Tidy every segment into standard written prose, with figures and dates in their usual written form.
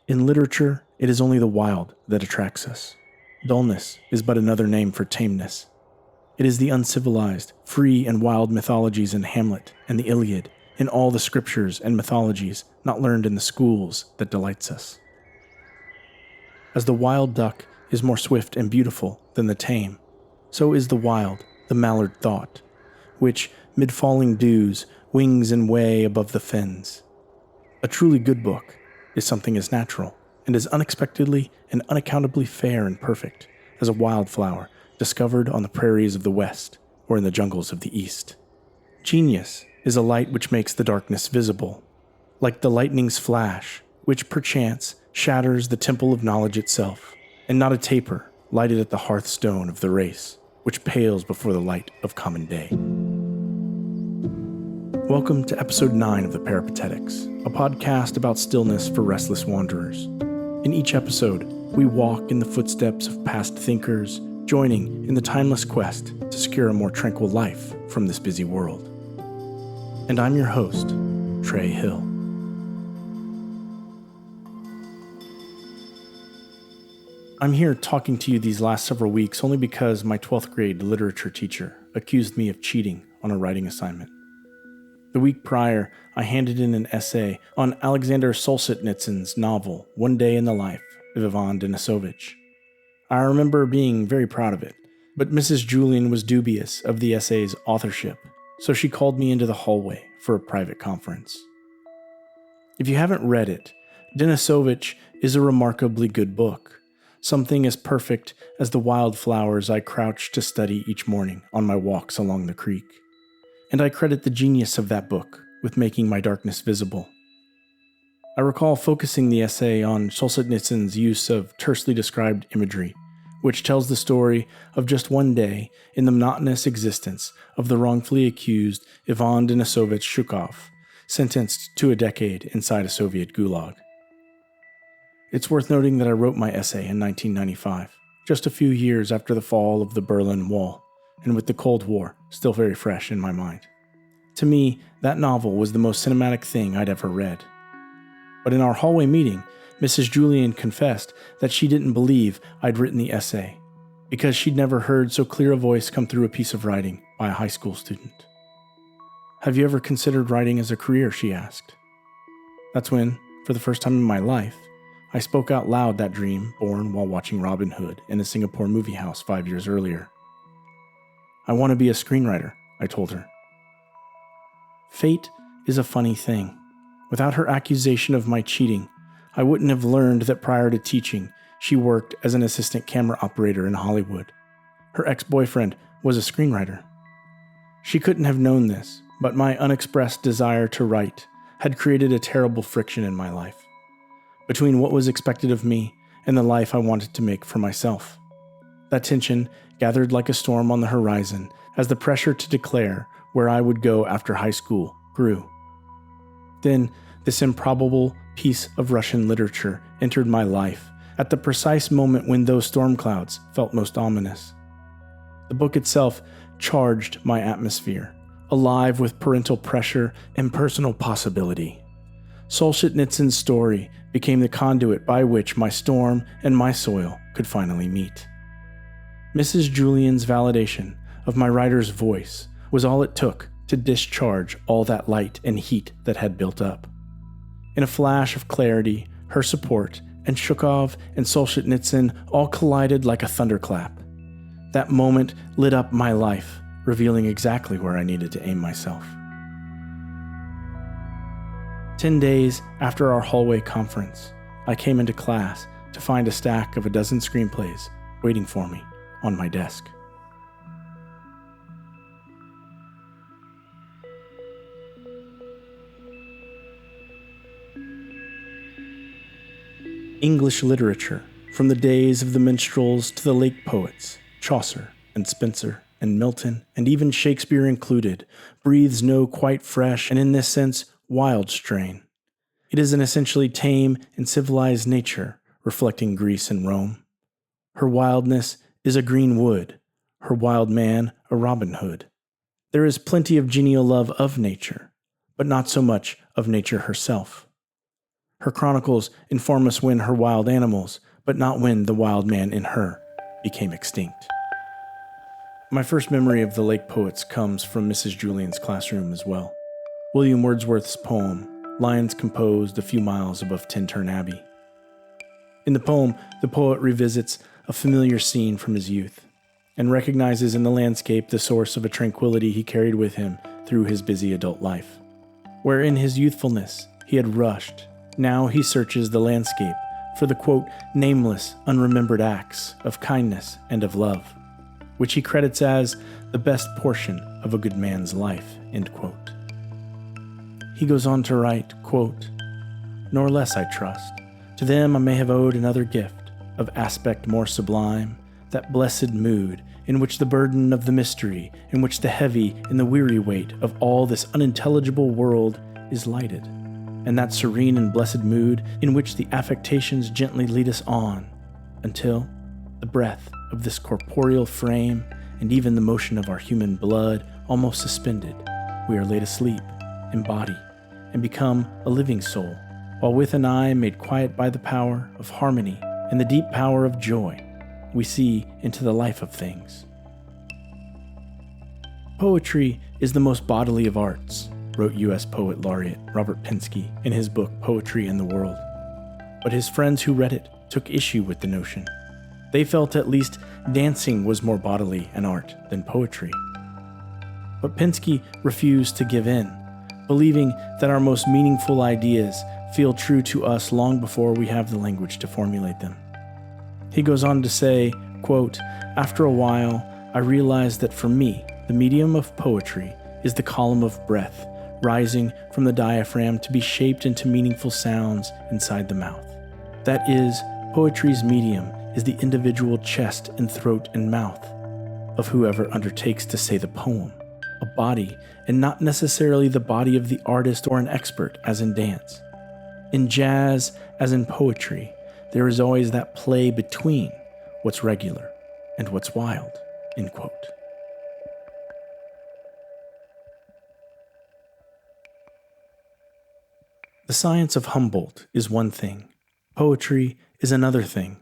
In literature, it is only the wild that attracts us. Dullness is but another name for tameness. It is the uncivilized, free and wild mythologies in Hamlet and the Iliad, in all the scriptures and mythologies not learned in the schools that delights us. As the wild duck is more swift and beautiful than the tame, so is the wild, the mallard thought, which, mid falling dews, wings and way above the fens. A truly good book is something as natural and as unexpectedly and unaccountably fair and perfect as a wildflower discovered on the prairies of the West or in the jungles of the East. Genius is a light which makes the darkness visible, like the lightning's flash, which perchance shatters the temple of knowledge itself, and not a taper lighted at the hearthstone of the race, which pales before the light of common day. Welcome to episode 9 of the Peripatetics, a podcast about stillness for restless wanderers. In each episode, we walk in the footsteps of past thinkers, joining in the timeless quest to secure a more tranquil life from this busy world. And I'm your host, Trey Hill. I'm here talking to you these last several weeks only because my 12th grade literature teacher accused me of cheating on a writing assignment. The week prior, I handed in an essay on Alexander Solzhenitsyn's novel, One Day in the Life of Ivan Denisovich. I remember being very proud of it, but Mrs. Julian was dubious of the essay's authorship, so she called me into the hallway for a private conference. If you haven't read it, Denisovich is a remarkably good book, something as perfect as the wildflowers I crouch to study each morning on my walks along the creek. And I credit the genius of that book with making my darkness visible. I recall focusing the essay on Solzhenitsyn's use of tersely described imagery, which tells the story of just one day in the monotonous existence of the wrongfully accused Ivan Denisovich Zhukov, sentenced to a decade inside a Soviet gulag. It's worth noting that I wrote my essay in 1995, just a few years after the fall of the Berlin Wall, and with the Cold War still very fresh in my mind. To me, that novel was the most cinematic thing I'd ever read. But in our hallway meeting, Mrs. Julian confessed that she didn't believe I'd written the essay, because she'd never heard so clear a voice come through a piece of writing by a high school student. "Have you ever considered writing as a career?" she asked. That's when, for the first time in my life, I spoke out loud that dream born while watching Robin Hood in a Singapore movie house 5 years earlier. "I want to be a screenwriter," I told her. Fate is a funny thing. Without her accusation of my cheating, I wouldn't have learned that prior to teaching, she worked as an assistant camera operator in Hollywood. Her ex-boyfriend was a screenwriter. She couldn't have known this, but my unexpressed desire to write had created a terrible friction in my life, between what was expected of me and the life I wanted to make for myself. That tension gathered like a storm on the horizon as the pressure to declare where I would go after high school grew. Then, this improbable piece of Russian literature entered my life at the precise moment when those storm clouds felt most ominous. The book itself charged my atmosphere, alive with parental pressure and personal possibility. Solzhenitsyn's story became the conduit by which my storm and my soil could finally meet. Mrs. Julian's validation of my writer's voice was all it took to discharge all that light and heat that had built up. In a flash of clarity, her support and Zhukov and Solzhenitsyn all collided like a thunderclap. That moment lit up my life, revealing exactly where I needed to aim myself. 10 days after our hallway conference, I came into class to find a stack of a dozen screenplays waiting for me on my desk. English literature, from the days of the minstrels to the lake poets, Chaucer and Spenser and Milton, and even Shakespeare included, breathes no quite fresh and in this sense wild strain. It is an essentially tame and civilized nature reflecting Greece and Rome. Her wildness is a green wood, her wild man a Robin Hood. There is plenty of genial love of nature, but not so much of nature herself. Her chronicles inform us when her wild animals, but not when the wild man in her, became extinct. My first memory of the lake poets comes from Mrs. Julian's classroom as well. William Wordsworth's poem, Lions Composed a Few Miles Above Tintern Abbey. In the poem, the poet revisits a familiar scene from his youth and recognizes in the landscape the source of a tranquility he carried with him through his busy adult life. Where in his youthfulness he had rushed, now he searches the landscape for the, quote, nameless, unremembered acts of kindness and of love, which he credits as the best portion of a good man's life, end quote. He goes on to write, quote, nor less I trust, to them I may have owed another gift of aspect more sublime, that blessed mood in which the burden of the mystery, in which the heavy and the weary weight of all this unintelligible world is lighted, and that serene and blessed mood in which the affectations gently lead us on, until the breath of this corporeal frame and even the motion of our human blood almost suspended, we are laid asleep in body and become a living soul, while with an eye made quiet by the power of harmony and the deep power of joy, we see into the life of things. Poetry is the most bodily of arts, wrote U.S. Poet Laureate Robert Pinsky in his book Poetry and the World. But his friends who read it took issue with the notion. They felt at least dancing was more bodily an art than poetry. But Pinsky refused to give in, believing that our most meaningful ideas feel true to us long before we have the language to formulate them. He goes on to say, quote, after a while, I realized that for me, the medium of poetry is the column of breath rising from the diaphragm to be shaped into meaningful sounds inside the mouth. That is, poetry's medium is the individual chest and throat and mouth of whoever undertakes to say the poem, a body, and not necessarily the body of the artist or an expert, as in dance. In jazz, as in poetry, there is always that play between what's regular and what's wild, end quote. The science of Humboldt is one thing. Poetry is another thing.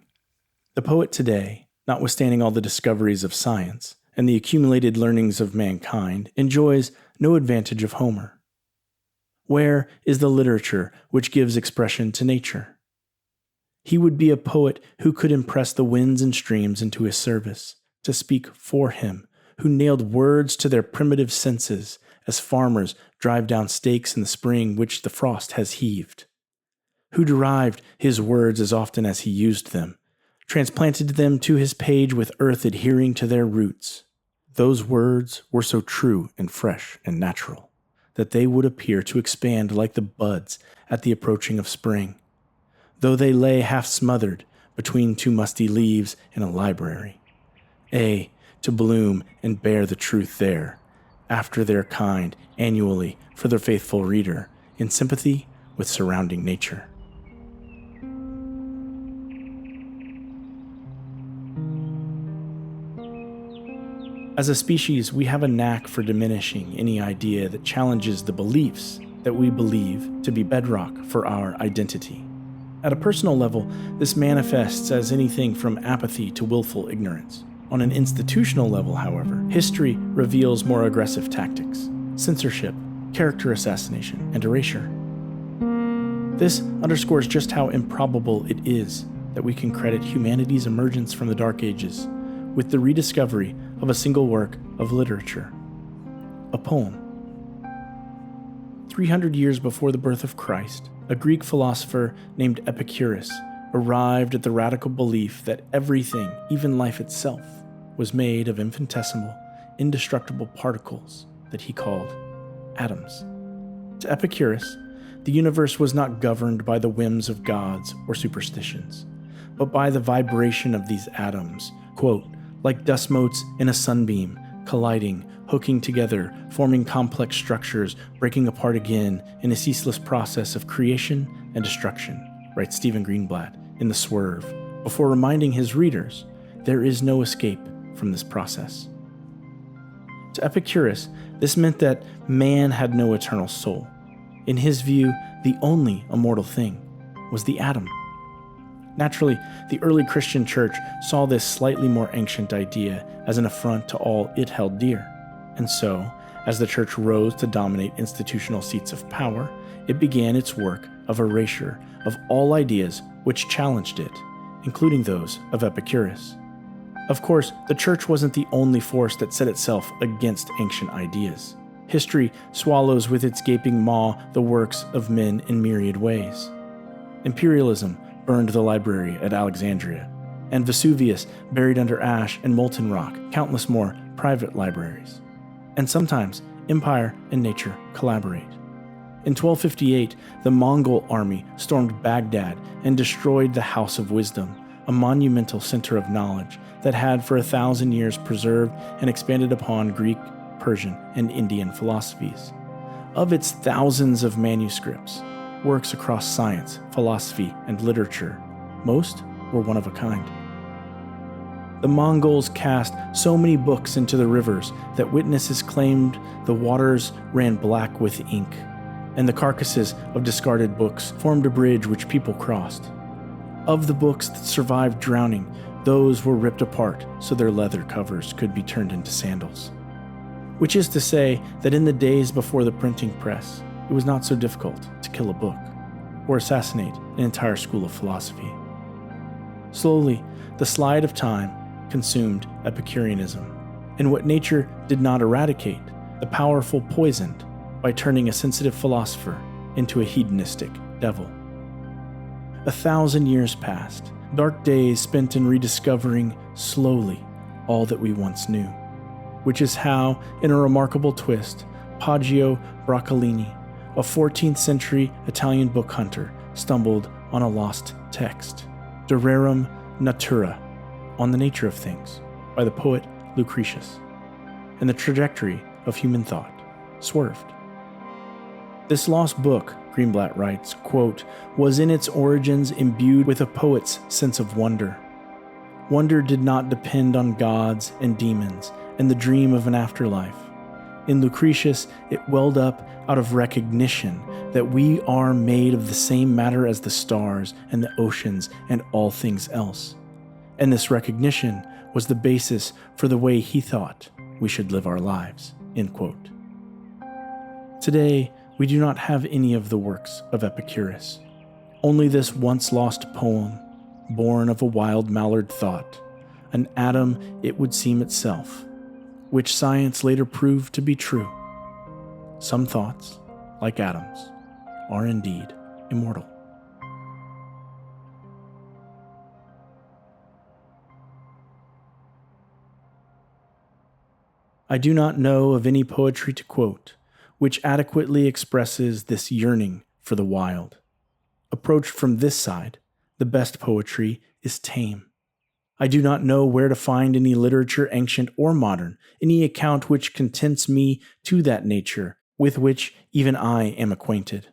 The poet today, notwithstanding all the discoveries of science and the accumulated learnings of mankind, enjoys no advantage of Homer. Where is the literature which gives expression to nature? He would be a poet who could impress the winds and streams into his service, to speak for him, who nailed words to their primitive senses as farmers drive down stakes in the spring which the frost has heaved, who derived his words as often as he used them, transplanted them to his page with earth adhering to their roots. Those words were so true and fresh and natural that they would appear to expand like the buds at the approaching of spring, though they lay half smothered between two musty leaves in a library, to bloom and bear the truth there, after their kind, annually for their faithful reader, in sympathy with surrounding nature. As a species, we have a knack for diminishing any idea that challenges the beliefs that we believe to be bedrock for our identity. At a personal level, this manifests as anything from apathy to willful ignorance. On an institutional level, however, history reveals more aggressive tactics: censorship, character assassination, and erasure. This underscores just how improbable it is that we can credit humanity's emergence from the Dark Ages with the rediscovery of a single work of literature, a poem. 300 years before the birth of Christ, a Greek philosopher named Epicurus arrived at the radical belief that everything, even life itself, was made of infinitesimal, indestructible particles that he called atoms. To Epicurus, the universe was not governed by the whims of gods or superstitions, but by the vibration of these atoms, quote, like dust motes in a sunbeam, colliding, hooking together, forming complex structures, breaking apart again in a ceaseless process of creation and destruction, writes Stephen Greenblatt in The Swerve, before reminding his readers there is no escape from this process. To Epicurus, this meant that man had no eternal soul. In his view, the only immortal thing was the atom. Naturally, the early Christian church saw this slightly more ancient idea as an affront to all it held dear. And so, as the church rose to dominate institutional seats of power, it began its work of erasure of all ideas which challenged it, including those of Epicurus. Of course, the church wasn't the only force that set itself against ancient ideas. History swallows with its gaping maw the works of men in myriad ways. Imperialism burned the library at Alexandria, and Vesuvius buried under ash and molten rock countless more private libraries. And sometimes empire and nature collaborate. In 1258, the Mongol army stormed Baghdad and destroyed the House of Wisdom, a monumental center of knowledge that had for 1,000 years preserved and expanded upon Greek, Persian, and Indian philosophies. Of its thousands of manuscripts, works across science, philosophy, and literature, most were one of a kind. The Mongols cast so many books into the rivers that witnesses claimed the waters ran black with ink, and the carcasses of discarded books formed a bridge which people crossed. Of the books that survived drowning, those were ripped apart so their leather covers could be turned into sandals. Which is to say that in the days before the printing press, it was not so difficult to kill a book or assassinate an entire school of philosophy. Slowly, the slide of time consumed Epicureanism, and what nature did not eradicate, the powerful poisoned by turning a sensitive philosopher into a hedonistic devil. 1,000 years passed, dark days spent in rediscovering slowly all that we once knew, which is how, in a remarkable twist, Poggio Broccolini, a 14th century Italian book hunter, stumbled on a lost text, De Rerum Natura, On the Nature of Things, by the poet Lucretius, and the trajectory of human thought swerved. This lost book, Greenblatt writes, quote, was in its origins imbued with a poet's sense of wonder. Wonder did not depend on gods and demons and the dream of an afterlife. In Lucretius, it welled up out of recognition that we are made of the same matter as the stars and the oceans and all things else. And this recognition was the basis for the way he thought we should live our lives, end quote. Today, we do not have any of the works of Epicurus, only this once lost poem, born of a wild mallard thought, an atom it would seem itself, which science later proved to be true. Some thoughts, like atoms, are indeed immortal. I do not know of any poetry to quote which adequately expresses this yearning for the wild. Approached from this side, the best poetry is tame. I do not know where to find any literature, ancient or modern, any account which contents me to that nature with which even I am acquainted.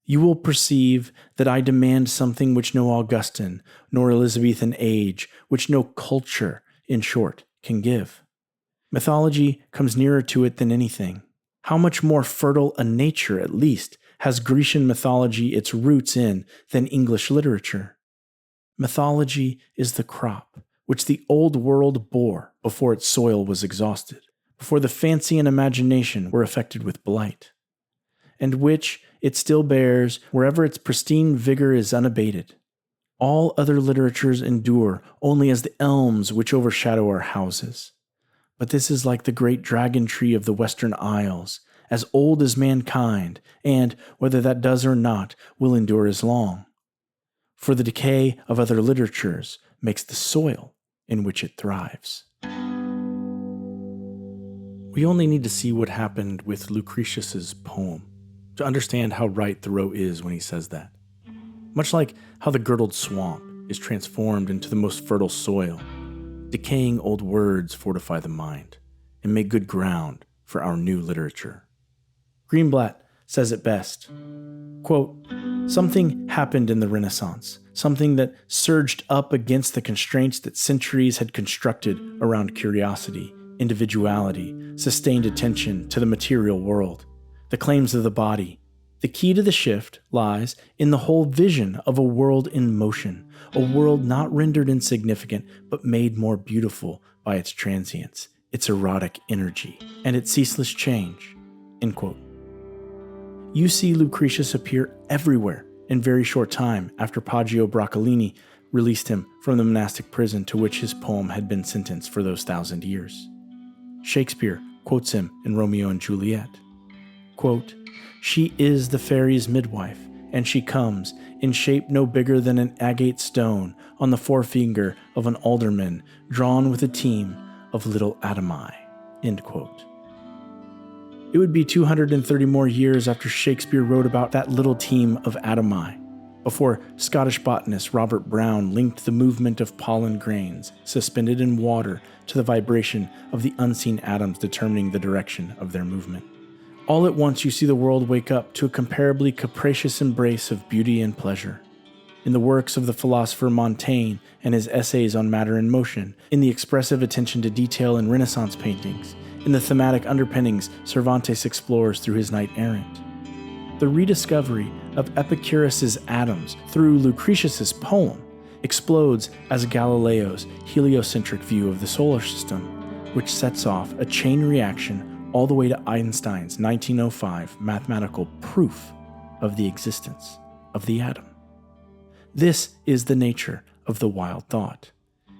You will perceive that I demand something which no Augustan nor Elizabethan age, which no culture, in short, can give. Mythology comes nearer to it than anything. How much more fertile a nature, at least, has Grecian mythology its roots in than English literature? Mythology is the crop which the old world bore before its soil was exhausted, before the fancy and imagination were affected with blight, and which it still bears wherever its pristine vigor is unabated. All other literatures endure only as the elms which overshadow our houses. But this is like the great dragon tree of the Western Isles, as old as mankind, and, whether that does or not, will endure as long. For the decay of other literatures makes the soil in which it thrives. We only need to see what happened with Lucretius's poem to understand how right Thoreau is when he says that. Much like how the girdled swamp is transformed into the most fertile soil, decaying old words fortify the mind and make good ground for our new literature. Greenblatt says it best. Quote, something happened in the Renaissance, something that surged up against the constraints that centuries had constructed around curiosity, individuality, sustained attention to the material world, the claims of the body, The key to the shift lies in the whole vision of a world in motion, a world not rendered insignificant, but made more beautiful by its transience, its erotic energy, and its ceaseless change." End quote. You see Lucretius appear everywhere in very short time after Poggio Broccolini released him from the monastic prison to which his poem had been sentenced for those 1,000 years. Shakespeare quotes him in Romeo and Juliet. Quote, "She is the fairy's midwife, and she comes in shape no bigger than an agate stone on the forefinger of an alderman, drawn with a team of little atomi." End quote. It would be 230 more years after Shakespeare wrote about that little team of atomi before Scottish botanist Robert Brown linked the movement of pollen grains suspended in water to the vibration of the unseen atoms determining the direction of their movement. All at once you see the world wake up to a comparably capricious embrace of beauty and pleasure. In the works of the philosopher Montaigne and his essays on matter and motion, in the expressive attention to detail in Renaissance paintings, in the thematic underpinnings Cervantes explores through his Knight Errant. The rediscovery of Epicurus's atoms through Lucretius's poem explodes as Galileo's heliocentric view of the solar system, which sets off a chain reaction all the way to Einstein's 1905 mathematical proof of the existence of the atom. This is the nature of the wild thought.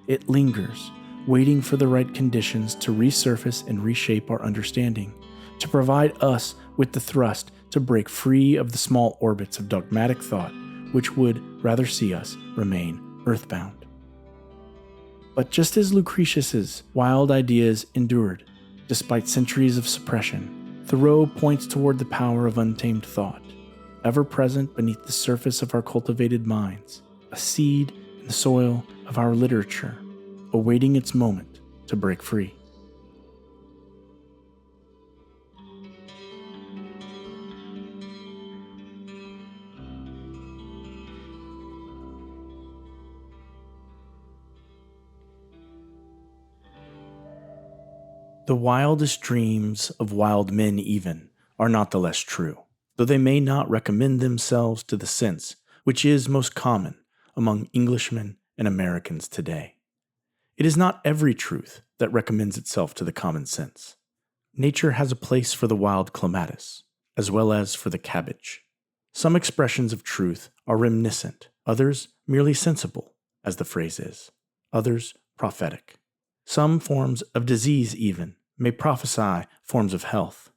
It lingers, waiting for the right conditions to resurface and reshape our understanding, to provide us with the thrust to break free of the small orbits of dogmatic thought, which would rather see us remain earthbound. But just as Lucretius's wild ideas endured, despite centuries of suppression, Thoreau points toward the power of untamed thought, ever present beneath the surface of our cultivated minds, a seed in the soil of our literature, awaiting its moment to break free. The wildest dreams of wild men even are not the less true, though they may not recommend themselves to the sense which is most common among Englishmen and Americans today. It is not every truth that recommends itself to the common sense. Nature has a place for the wild clematis, as well as for the cabbage. Some expressions of truth are reminiscent, others merely sensible, as the phrase is, others prophetic. Some forms of disease even may prophesy forms of health.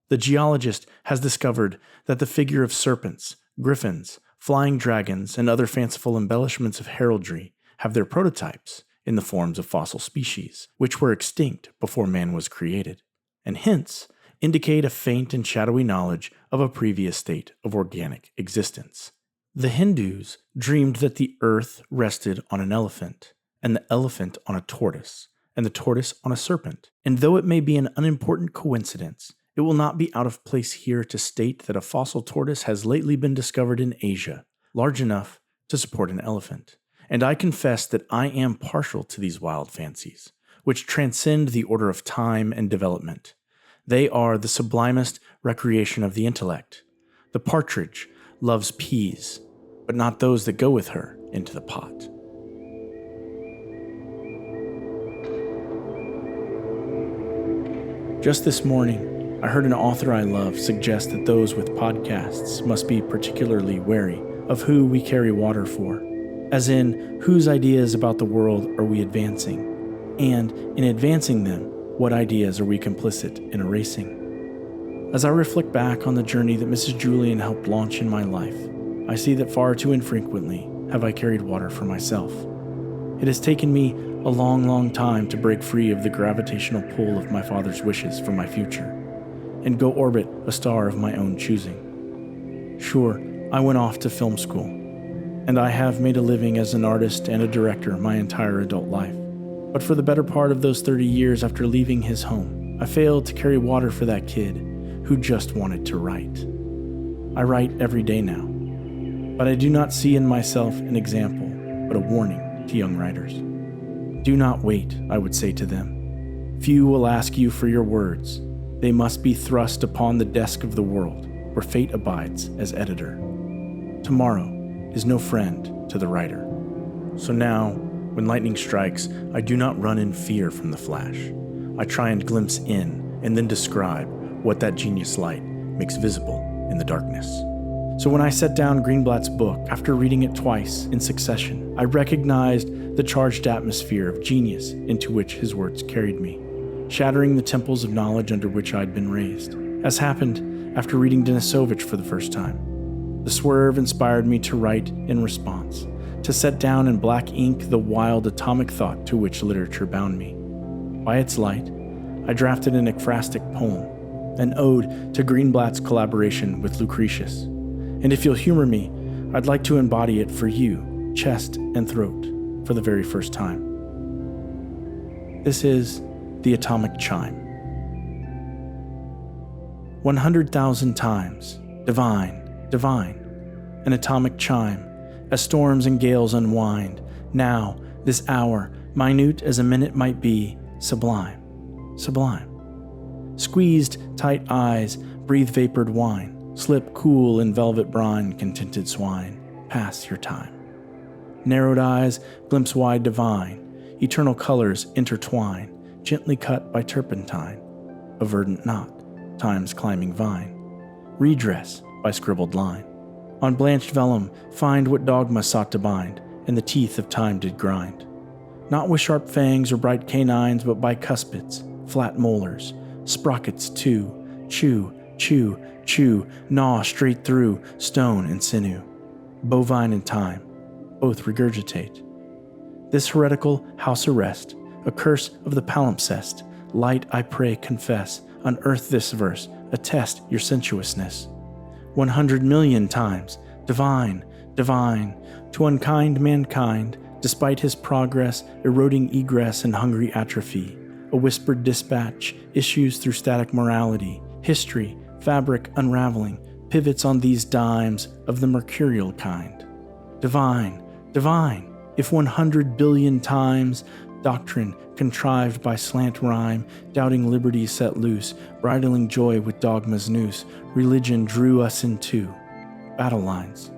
The geologist has discovered that the figure of serpents, griffins, flying dragons, and other fanciful embellishments of heraldry have their prototypes in the forms of fossil species, which were extinct before man was created, and hence indicate a faint and shadowy knowledge of a previous state of organic existence. The Hindus dreamed that the earth rested on an elephant, and the elephant on a tortoise, and the tortoise on a serpent. And though it may be an unimportant coincidence, it will not be out of place here to state that a fossil tortoise has lately been discovered in Asia, large enough to support an elephant. And I confess that I am partial to these wild fancies, which transcend the order of time and development. They are the sublimest recreation of the intellect. The partridge loves peas, but not those that go with her into the pot. Just this morning, I heard an author I love suggest that those with podcasts must be particularly wary of who we carry water for, as in, whose ideas about the world are we advancing, and in advancing them, what ideas are we complicit in erasing? As I reflect back on the journey that Mrs. Julian helped launch in my life, I see that far too infrequently have I carried water for myself. It has taken me a long time to break free of the gravitational pull of my father's wishes for my future, and go orbit a star of my own choosing. Sure, I went off to film school, and I have made a living as an artist and a director my entire adult life. But for the better part of those 30 years after leaving his home, I failed to carry water for that kid who just wanted to write. I write every day now, but I do not see in myself an example, but a warning to young writers. Do not wait, I would say to them. Few will ask you for your words. They must be thrust upon the desk of the world. where fate abides as editor. Tomorrow is no friend to the writer. So now, when lightning strikes, I do not run in fear from the flash. I try and glimpse in and then describe what that genius light makes visible in the darkness. So when I set down Greenblatt's book, after reading it twice in succession, I recognized the charged atmosphere of genius into which his words carried me, shattering the temples of knowledge under which I'd been raised, as happened after reading Denisovich for the first time. The swerve inspired me to write in response, to set down in black ink the wild atomic thought to which literature bound me. By its light, I drafted an ekphrastic poem, an ode to Greenblatt's collaboration with Lucretius. And if you'll humor me, I'd like to embody it for you, chest and throat, for the very first time. This is the atomic chime. 100,000 times, divine, divine, an atomic chime, as storms and gales unwind, now, this hour, minute as a minute might be, sublime, sublime. Squeezed tight eyes, breathe vapored wine, slip cool in velvet brine, contented swine, pass your time. Narrowed eyes, glimpse wide divine, eternal colors intertwine, gently cut by turpentine, a verdant knot, time's climbing vine, redress by scribbled line. On blanched vellum, find what dogma sought to bind, and the teeth of time did grind. Not with sharp fangs or bright canines, but by cuspids, flat molars, sprockets too, chew, chew, chew, gnaw straight through stone and sinew. Bovine and time, both regurgitate. This heretical house arrest, a curse of the palimpsest, light I pray confess, unearth this verse, attest your sensuousness. 100,000,000 times, divine, divine, to unkind mankind, despite his progress, eroding egress and hungry atrophy, a whispered dispatch issues through static morality, history, fabric unraveling, pivots on these dimes of the mercurial kind. Divine, divine, if 100 billion times, doctrine contrived by slant rhyme, doubting liberty set loose, bridling joy with dogma's noose, religion drew us into battle lines.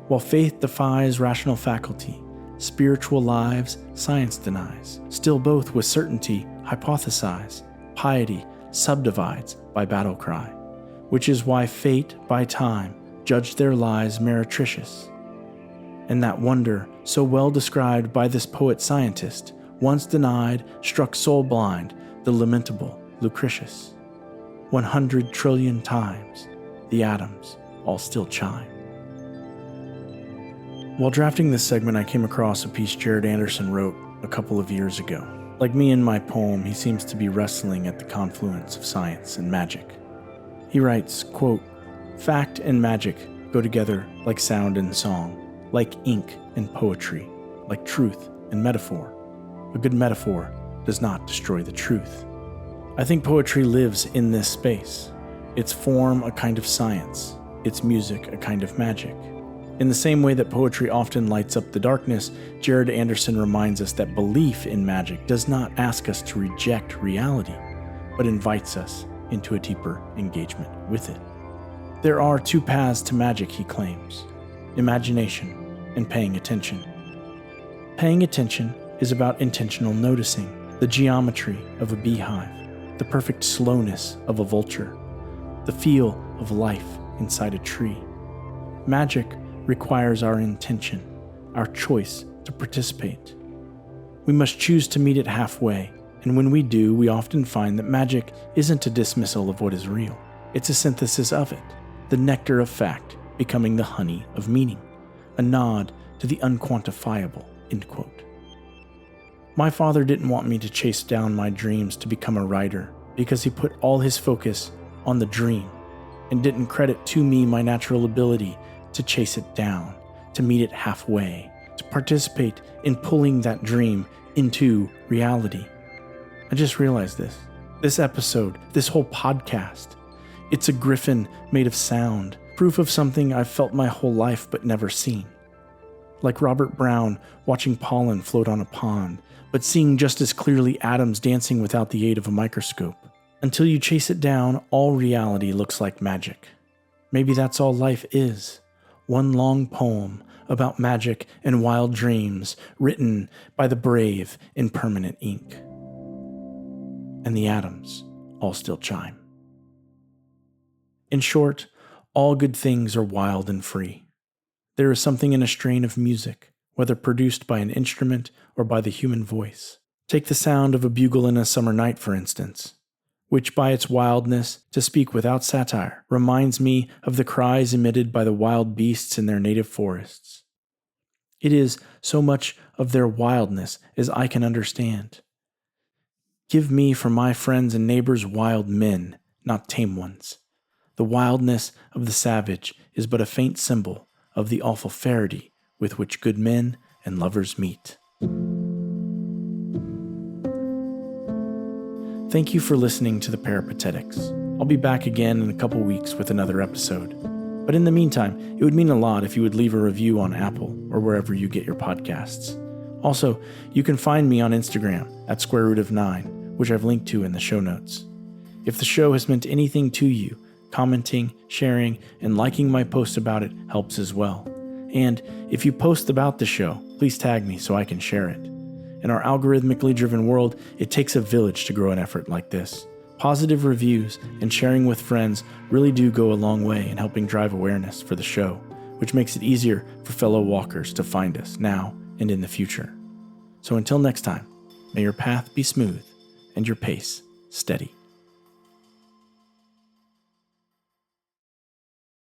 While faith defies rational faculty, spiritual lives science denies, still both with certainty hypothesize, piety subdivides by battle cry, which is why fate by time judged their lies meretricious. And that wonder, so well described by this poet-scientist, once denied, struck soul blind, the lamentable Lucretius. 100 trillion times, the atoms all still chime. While drafting this segment, I came across a piece Jared Anderson wrote a couple of years ago. Like me in my poem, he seems to be wrestling at the confluence of science and magic. He writes, quote, "Fact and magic go together like sound and song, like ink and poetry, like truth and metaphor. A good metaphor does not destroy the truth." I think poetry lives in this space. Its form a kind of science, its music a kind of magic. In the same way that poetry often lights up the darkness, Jared Anderson reminds us that belief in magic does not ask us to reject reality, but invites us into a deeper engagement with it. There are two paths to magic, he claims: imagination and paying attention. Paying attention is about intentional noticing, the geometry of a beehive, the perfect slowness of a vulture, the feel of life inside a tree. Magic requires our intention, our choice to participate. We must choose to meet it halfway, and when we do, we often find that magic isn't a dismissal of what is real. It's a synthesis of it, the nectar of fact becoming the honey of meaning, a nod to the unquantifiable, end quote. My father didn't want me to chase down my dreams to become a writer because he put all his focus on the dream and didn't credit to me my natural ability to chase it down, to meet it halfway, to participate in pulling that dream into reality. I just realized this. This episode, this whole podcast, it's a griffin made of sound, proof of something I've felt my whole life but never seen. Like Robert Brown watching pollen float on a pond, but seeing just as clearly atoms dancing without the aid of a microscope. Until you chase it down, all reality looks like magic. Maybe that's all life is. One long poem about magic and wild dreams written by the brave in permanent ink. And the atoms all still chime. In short, all good things are wild and free. There is something in a strain of music, whether produced by an instrument or by the human voice. Take the sound of a bugle in a summer night, for instance, which by its wildness, to speak without satire, reminds me of the cries emitted by the wild beasts in their native forests. It is so much of their wildness as I can understand. Give me for my friends and neighbors wild men, not tame ones. The wildness of the savage is but a faint symbol of the awful farity with which good men and lovers meet. Thank you for listening to the Peripatetics. I'll be back again in a couple weeks with another episode. But in the meantime, it would mean a lot if you would leave a review on Apple or wherever you get your podcasts. Also, you can find me on Instagram at @squareroot of9, which I've linked to in the show notes. If the show has meant anything to you, commenting, sharing, and liking my post about it helps as well. And if you post about the show, please tag me so I can share it. In our algorithmically driven world, it takes a village to grow an effort like this. Positive reviews and sharing with friends really do go a long way in helping drive awareness for the show, which makes it easier for fellow walkers to find us now and in the future. So until next time, may your path be smooth and your pace steady.